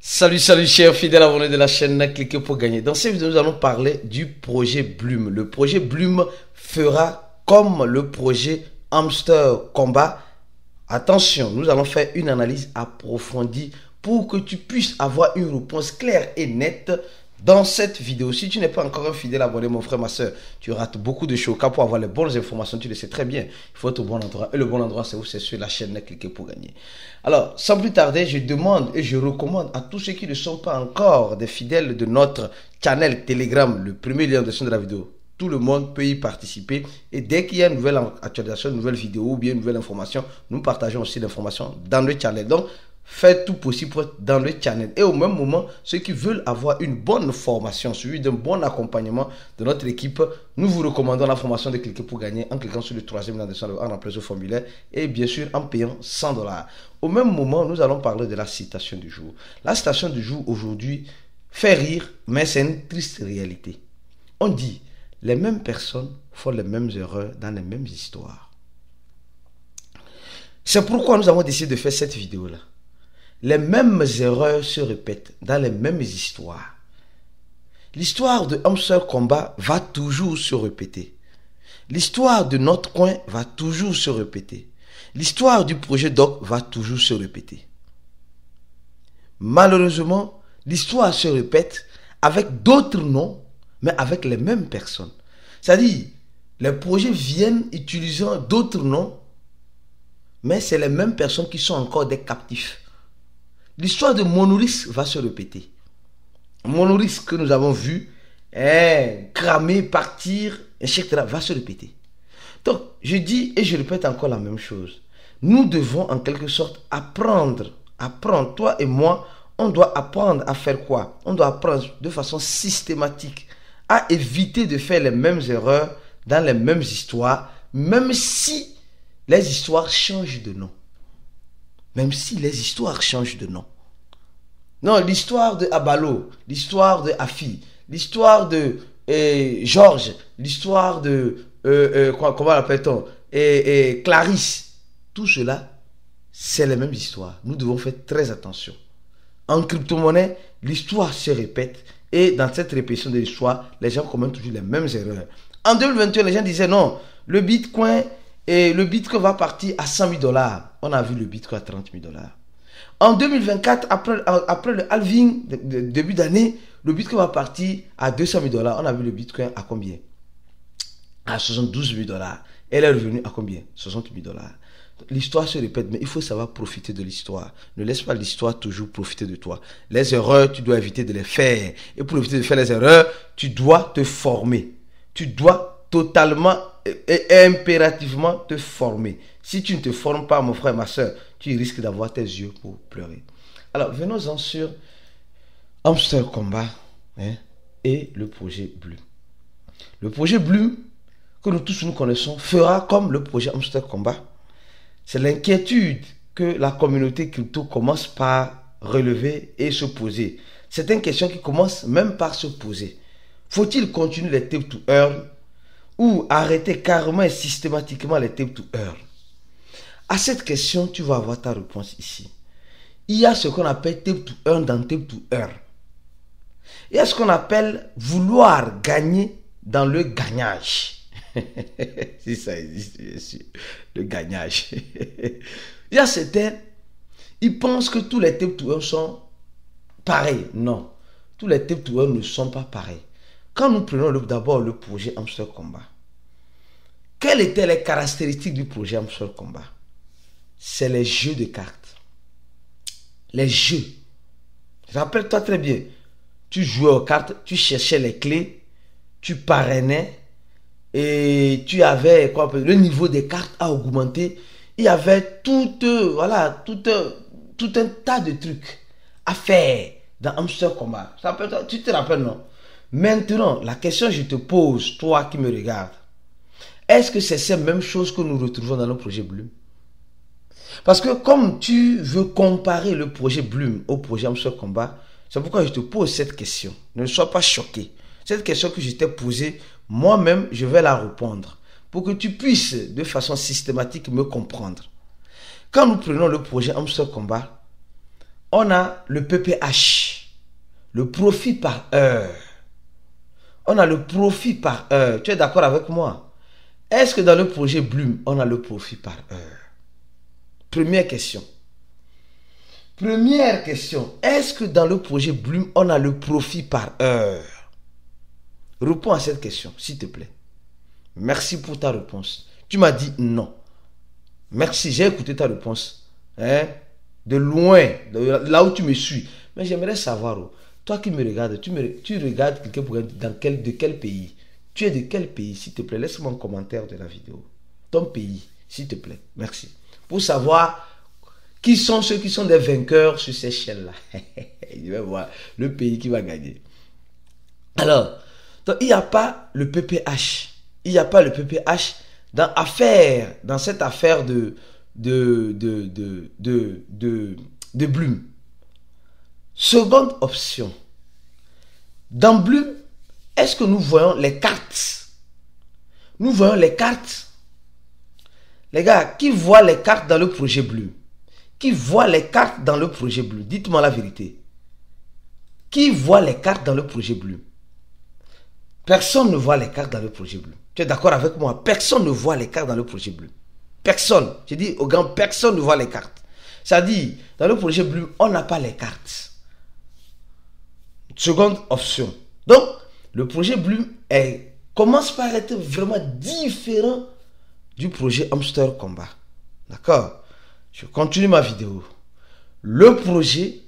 Salut, salut chers fidèles abonnés de la chaîne, cliquez pour gagner. Dans cette vidéo, nous allons parler du projet Bloom. Le projet Bloom fera comme le projet Hamster Combat. Attention, nous allons faire une analyse approfondie pour que tu puisses avoir une réponse claire et nette dans cette vidéo. Si tu n'es pas encore un fidèle abonné, mon frère, ma soeur, tu rates beaucoup de choses. Car pour avoir les bonnes informations, tu le sais très bien. Il faut être au bon endroit. Et le bon endroit, c'est où? C'est sur la chaîne, cliquez pour gagner. Alors, sans plus tarder, je demande et je recommande à tous ceux qui ne sont pas encore des fidèles de notre channel Telegram, le premier lien en dessus de la vidéo. Tout le monde peut y participer. Et dès qu'il y a une nouvelle actualisation, une nouvelle vidéo ou bien une nouvelle information, nous partageons aussi l'information dans le channel. Donc, faites tout possible pour être dans le channel. Et au même moment, ceux qui veulent avoir une bonne formation, suivie d'un bon accompagnement de notre équipe, nous vous recommandons la formation de cliquer pour gagner en cliquant sur le troisième lien en remplissant le formulaire et bien sûr en payant 100 $. Au même moment, nous allons parler de la citation du jour. La citation du jour aujourd'hui fait rire, mais c'est une triste réalité. On dit, les mêmes personnes font les mêmes erreurs dans les mêmes histoires. C'est pourquoi nous avons décidé de faire cette vidéo-là. Les mêmes erreurs se répètent dans les mêmes histoires. L'histoire de Hamster Combat va toujours se répéter. L'histoire de notre coin va toujours se répéter. L'histoire du projet Doc va toujours se répéter. Malheureusement, l'histoire se répète avec d'autres noms, mais avec les mêmes personnes. C'est-à-dire, les projets viennent utilisant d'autres noms, mais c'est les mêmes personnes qui sont encore des captifs. L'histoire de Monoris va se répéter. Monoris que nous avons vu cramer, partir, etc. va se répéter. Donc, je dis et je répète encore la même chose. Nous devons en quelque sorte apprendre. Toi et moi, on doit apprendre à faire quoi? On doit apprendre de façon systématique à éviter de faire les mêmes erreurs dans les mêmes histoires, même si les histoires changent de nom. Même si les histoires changent de nom. Non, l'histoire de Abalo, l'histoire de Afi, l'histoire de Georges, l'histoire de, comment l'appelle-t-on, Clarisse. Tout cela, c'est les mêmes histoires. Nous devons faire très attention. En crypto-monnaie, l'histoire se répète. Et dans cette répétition de l'histoire, les gens commettent toujours les mêmes erreurs. En 2021, les gens disaient non, le Bitcoin va partir à 100 000 $. On a vu le Bitcoin à 30 000 $. En 2024, après le halving de début d'année, le Bitcoin va partir à 200 000 $. On a vu le Bitcoin à combien? À 72 000 $. Elle est revenue à combien? 60 000 $. L'histoire se répète, mais il faut savoir profiter de l'histoire. Ne laisse pas l'histoire toujours profiter de toi. Les erreurs, tu dois éviter de les faire. Et pour éviter de faire les erreurs, tu dois te former. Tu dois totalement et impérativement te former. Si tu ne te formes pas, mon frère, ma soeur, tu risques d'avoir tes yeux pour pleurer. Alors, venons-en sur Hamster Combat et le projet Bloom. Le projet Bloom, que nous tous nous connaissons, fera comme le projet Hamster Combat. C'est l'inquiétude que la communauté crypto commence par relever et se poser. C'est une question qui commence même par se poser. Faut-il continuer les tape to earn ou arrêter carrément et systématiquement les tape to earn? À cette question, tu vas avoir ta réponse ici. Il y a ce qu'on appelle tape to earn dans tape to earn. Il y a ce qu'on appelle vouloir gagner dans le gagnage. Si ça existe, bien sûr. Le gagnage. Il y a certains, ils pensent que tous les tape to earn sont pareils. Non. Tous les tape to earn ne sont pas pareils. Quand nous prenons d'abord le projet Hamster Combat, quelles étaient les caractéristiques du projet Hamster Combat? C'est les jeux de cartes. Les jeux. Rappelle-toi très bien. Tu jouais aux cartes, tu cherchais les clés, tu parrainais et tu avais quoi, le niveau des cartes a augmenté. Il y avait tout un tas de trucs à faire dans Hamster Combat. Tu te rappelles, non? Maintenant, la question que je te pose, toi qui me regardes, est-ce que c'est ces mêmes choses que nous retrouvons dans le projet Bloom? Parce que comme tu veux comparer le projet Bloom au projet Hamster Combat, c'est pourquoi je te pose cette question. Ne sois pas choqué. Cette question que je t'ai posée, moi-même, je vais la répondre pour que tu puisses de façon systématique me comprendre. Quand nous prenons le projet Hamster Combat, on a le PPH, le profit par heure. On a le profit par heure. Tu es d'accord avec moi? Est-ce que dans le projet Bloom, on a le profit par heure? Première question. Première question. Est-ce que dans le projet Bloom, on a le profit par heure? Réponds à cette question, s'il te plaît. Merci pour ta réponse. Tu m'as dit non. Merci, j'ai écouté ta réponse. Hein? De loin, de là où tu me suis. Mais j'aimerais savoir, toi qui me regardes, tu regardes quelqu'un de quel pays? Tu es de quel pays, s'il te plaît? Laisse-moi un commentaire de la vidéo. Ton pays, s'il te plaît. Merci. Pour savoir qui sont ceux qui sont des vainqueurs sur ces chaînes-là. Je vais voir le pays qui va gagner. Alors, donc, il n'y a pas le PPH. Il n'y a pas le PPH dans cette affaire de Bloom. Seconde option. Dans Bloom, est-ce que nous voyons les cartes? Nous voyons les cartes. Les gars, qui voit les cartes dans le projet Bloom? Qui voit les cartes dans le projet Bloom? Dites-moi la vérité. Qui voit les cartes dans le projet Bloom? Personne ne voit les cartes dans le projet Bloom. Tu es d'accord avec moi? Personne ne voit les cartes dans le projet Bloom. Personne. Je dis aux gars, personne ne voit les cartes. Ça dit, dans le projet Bloom, on n'a pas les cartes. Seconde option. Donc, le projet Bloom commence par être vraiment différent du projet Hamster Combat. D'accord? Je continue ma vidéo. Le projet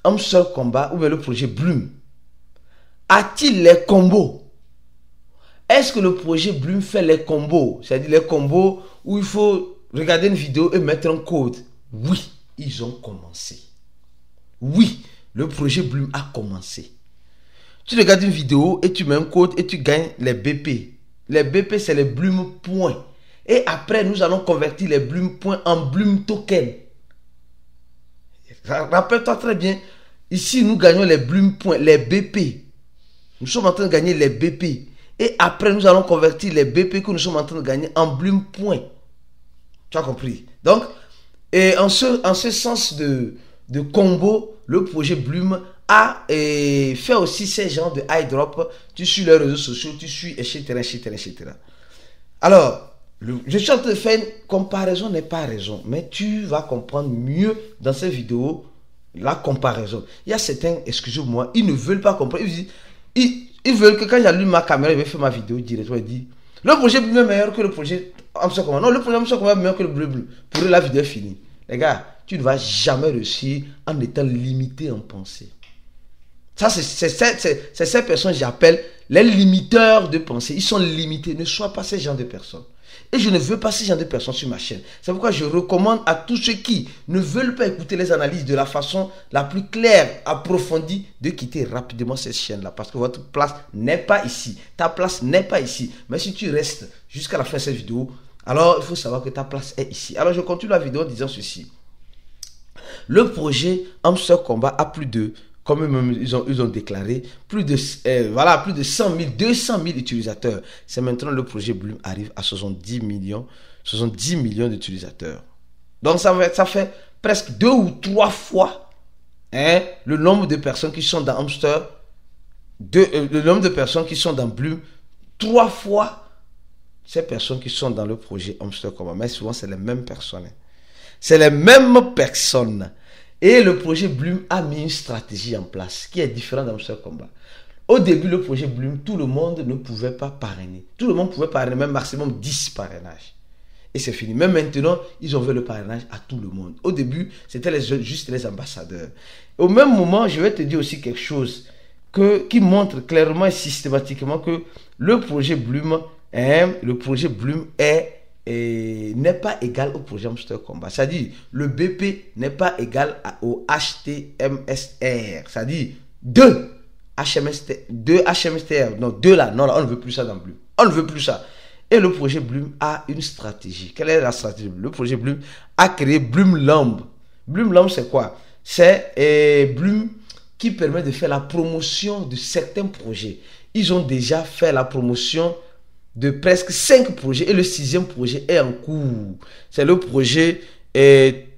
Hamster Combat ou bien le projet Bloom a-t-il les combos? Est-ce que le projet Bloom fait les combos? C'est-à-dire les combos où il faut regarder une vidéo et mettre un code. Oui, ils ont commencé. Oui, le projet Bloom a commencé. Tu regardes une vidéo et tu mets un code et tu gagnes les BP. Les BP, c'est les Bloom points. Et après, nous allons convertir les Bloom points en Bloom token. Rappelle-toi très bien, ici, nous gagnons les Bloom points, les BP. Nous sommes en train de gagner les BP. Et après, nous allons convertir les BP que nous sommes en train de gagner en Bloom points. Tu as compris? Donc, et en ce sens de combo, le projet Bloom a fait aussi ces genres de high drop. Tu suis les réseaux sociaux, tu suis, etc., etc., etc. Alors, je suis en train de faire une comparaison, n'est pas raison, mais tu vas comprendre mieux dans cette vidéo la comparaison. Il y a certains, excusez-moi, ils ne veulent pas comprendre. Ils veulent que quand j'allume ma caméra, je vais faire ma vidéo directement. Ils disent le projet Bloom est meilleur que le projet Hamster Combat. Non, le projet Hamster Combat est meilleur que le Bloom. Pour eux, la vidéo est finie. Les gars, tu ne vas jamais réussir en étant limité en pensée. Ça, c'est ces personnes que j'appelle les limiteurs de pensée. Ils sont limités. Ne sois pas ces gens de personnes. Et je ne veux pas ces gens de personnes sur ma chaîne. C'est pourquoi je recommande à tous ceux qui ne veulent pas écouter les analyses de la façon la plus claire, approfondie, de quitter rapidement cette chaîne-là. Parce que votre place n'est pas ici. Ta place n'est pas ici. Mais si tu restes jusqu'à la fin de cette vidéo, alors il faut savoir que ta place est ici. Alors je continue la vidéo en disant ceci. Le projet Hamster Combat a plus de... Comme ils ont déclaré, plus de 100 000, 200 000 utilisateurs. C'est maintenant le projet Bloom arrive à 70 millions d'utilisateurs. Donc ça fait presque 2 ou 3 fois le nombre de personnes qui sont dans Hamster, le nombre de personnes qui sont dans Bloom, 3 fois ces personnes qui sont dans le projet Hamster Combat. Mais souvent c'est les mêmes personnes. C'est les mêmes personnes. Et le projet Bloom a mis une stratégie en place qui est différente d'Hamster Combat. Au début, le projet Bloom, tout le monde ne pouvait pas parrainer. Tout le monde pouvait parrainer, même maximum 10 parrainages. Et c'est fini. Mais maintenant, ils ont fait le parrainage à tout le monde. Au début, c'était juste les ambassadeurs. Au même moment, je vais te dire aussi quelque chose qui montre clairement et systématiquement que le projet Bloom n'est pas égal au projet Hamster Combat. C'est-à-dire, le BP n'est pas égal au HTMSR. C'est-à-dire, 2 HMSTR. Non, 2 là. Non, là, on ne veut plus ça dans Bloom. On ne veut plus ça. Et le projet Bloom a une stratégie. Quelle est la stratégie? Le projet Bloom a créé Bloomlamb. Bloomlamb, c'est quoi? C'est Bloom qui permet de faire la promotion de certains projets. Ils ont déjà fait la promotion de presque 5 projets et le 6e projet est en cours. C'est le projet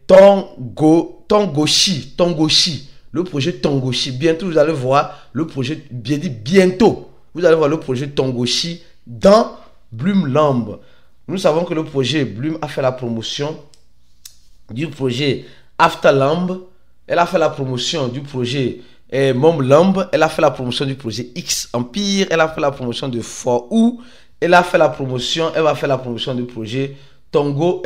Tongo Tongoshi. Le projet Tongoshi. Bientôt, vous allez voir le projet, bien dit bientôt, vous allez voir le projet Tongoshi dans Bloomlamb. Nous savons que le projet Bloom a fait la promotion du projet Afterlamb. Elle a fait la promotion du projet Momlamb. Elle a fait la promotion du projet X Empire. Elle a fait la promotion de For-U. Elle a fait la promotion, elle va faire la promotion du projet Tongoshi.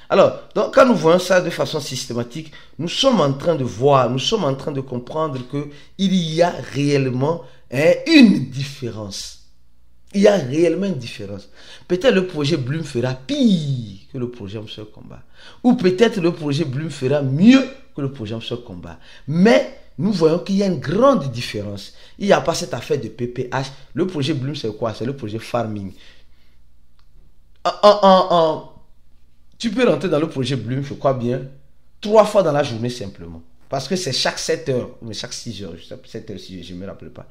Alors, donc, quand nous voyons ça de façon systématique, nous sommes en train de voir, nous sommes en train de comprendre qu'il y a réellement une différence. Il y a réellement une différence. Peut-être le projet Bloom fera pire que le projet Hamster Combat. Ou peut-être le projet Bloom fera mieux que le projet Hamster Combat. Mais nous voyons qu'il y a une grande différence. Il n'y a pas cette affaire de PPH. Le projet Bloom, c'est quoi? C'est le projet farming. Tu peux rentrer dans le projet Bloom, je crois bien, 3 fois dans la journée simplement. Parce que c'est chaque 7 heures, ou chaque 6 heures, je sais pas, 7 heures, je ne me rappelle pas,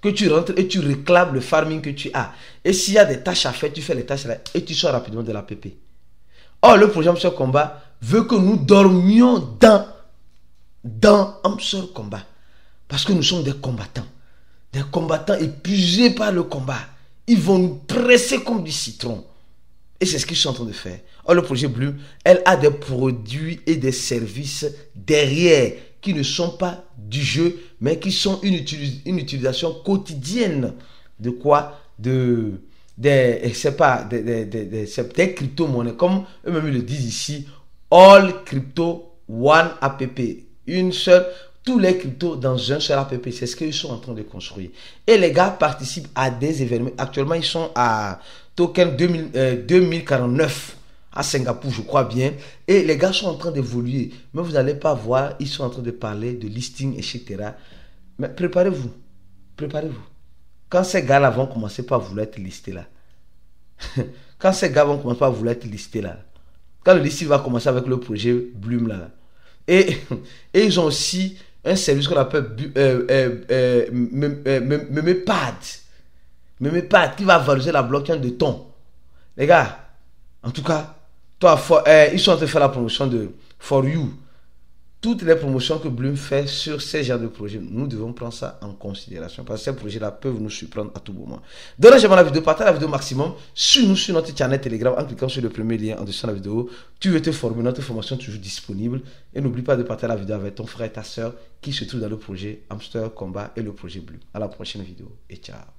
que tu rentres et tu réclames le farming que tu as. Et s'il y a des tâches à faire, tu fais les tâches là et tu sors rapidement de la PP. Or, le projet Hamster Combat veut que nous dormions dans Hamster Combat. Parce que nous sommes des combattants. Des combattants épuisés par le combat. Ils vont nous presser comme du citron. Et c'est ce qu'ils sont en train de faire. Or, le projet Bloom, elle a des produits et des services derrière qui ne sont pas du jeu, mais qui sont une utilisation quotidienne de quoi? Des crypto-monnaies. Comme eux-mêmes le disent ici, All Crypto One App. Une seule, tous les cryptos dans un seul app. C'est ce qu'ils sont en train de construire. Et les gars participent à des événements. Actuellement, ils sont à token 2049 à Singapour, je crois bien. Et les gars sont en train d'évoluer. Mais vous n'allez pas voir, ils sont en train de parler de listing, etc. Mais préparez-vous. Préparez-vous. Quand ces gars-là vont commencer par vouloir être listés là. Quand ces gars vont commencer par vouloir être listés là. Quand le listing va commencer avec le projet Bloom là. Et ils ont aussi un service qu'on appelle Memepad qui va valoriser la blockchain de ton. Les gars, en tout cas, ils sont en train de faire la promotion de For-U. Toutes les promotions que Bloom fait sur ces genres de projets, nous devons prendre ça en considération parce que ces projets-là peuvent nous surprendre à tout moment. Donnez j'aime la vidéo, partagez la vidéo maximum. Suis-nous sur notre channel Telegram en cliquant sur le premier lien en dessous de la vidéo. Tu veux te former, notre formation est toujours disponible. Et n'oublie pas de partager la vidéo avec ton frère et ta soeur qui se trouvent dans le projet Hamster Combat et le projet Bloom. À la prochaine vidéo et ciao.